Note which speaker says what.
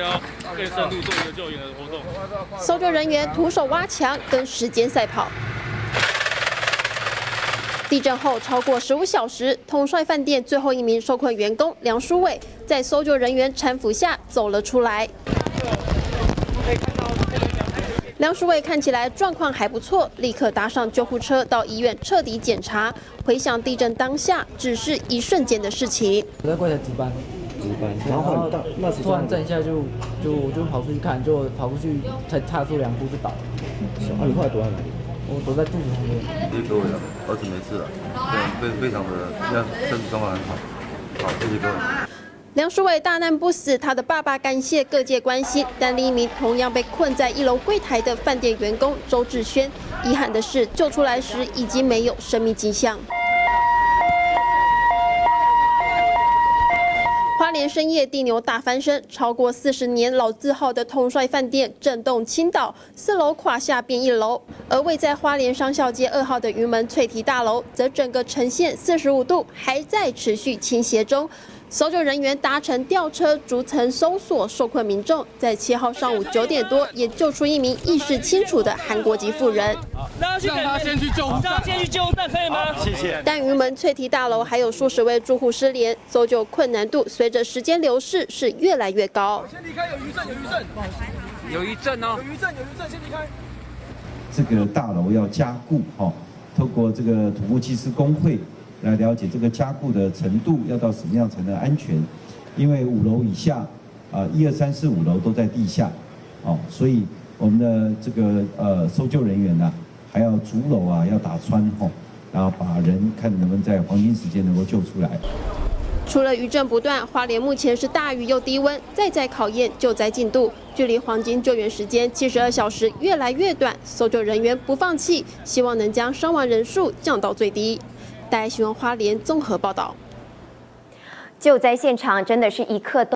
Speaker 1: 要更深入做一个救援的活动。
Speaker 2: 搜救人员徒手挖墙，跟时间赛跑。地震后超过15小时，统帅饭店最后一名受困员工梁书伟，在搜救人员搀扶下走了出来。梁书伟看起来状况还不错，立刻搭上救护车到医院彻底检查。回想地震当下，只是一瞬间的事情。
Speaker 3: 我在柜台值班，然后突然震一下我就跑出去看，就跑出去才踏出2步就倒了。
Speaker 4: 啊，你后来躲在哪里？
Speaker 3: 我躲在肚子旁边。
Speaker 5: 谢谢各位了，儿子没事了，非常的，现在身体状况很好，好，谢谢各位。
Speaker 2: 梁书伟大难不死，他的爸爸感谢各界关心，但另一名同样被困在1楼柜台的饭店员工周志轩，遗憾的是救出来时已经没有生命迹象。花莲深夜地牛大翻身，超过40年老字号的统帅饭店震动倾倒，4楼垮下变1楼，而位在花莲商校街2号的云门翠堤大楼，则整个呈现45度，还在持续倾斜中。搜救人员搭乘吊车逐层搜索受困民众，在7号上午9点多，也救出一名意识清楚的韩国籍妇人。
Speaker 1: 让他先去救护站，可以吗？谢谢。
Speaker 2: 但云门翠堤大楼还有数十位住户失联，搜救困难度随着时间流逝是越来越高。
Speaker 6: 先离开，有余震，
Speaker 1: 有余震哦，
Speaker 6: 先离开。
Speaker 4: 这个大楼要加固透过这个土木技师工会来了解这个加固的程度要到什么样才能安全，因为5楼以下1、2、3、4、5楼都在地下，所以我们的这个搜救人员还要主楼要打穿然后把人看能不能在黄金时间能够救出来。
Speaker 2: 除了余震不断，花莲目前是大雨又低温，再考验救灾进度。距离黄金救援时间72小时越来越短，搜救人员不放弃，希望能将伤亡人数降到最低。大爱新闻花莲综合报道。
Speaker 7: 救灾现场真的是一刻都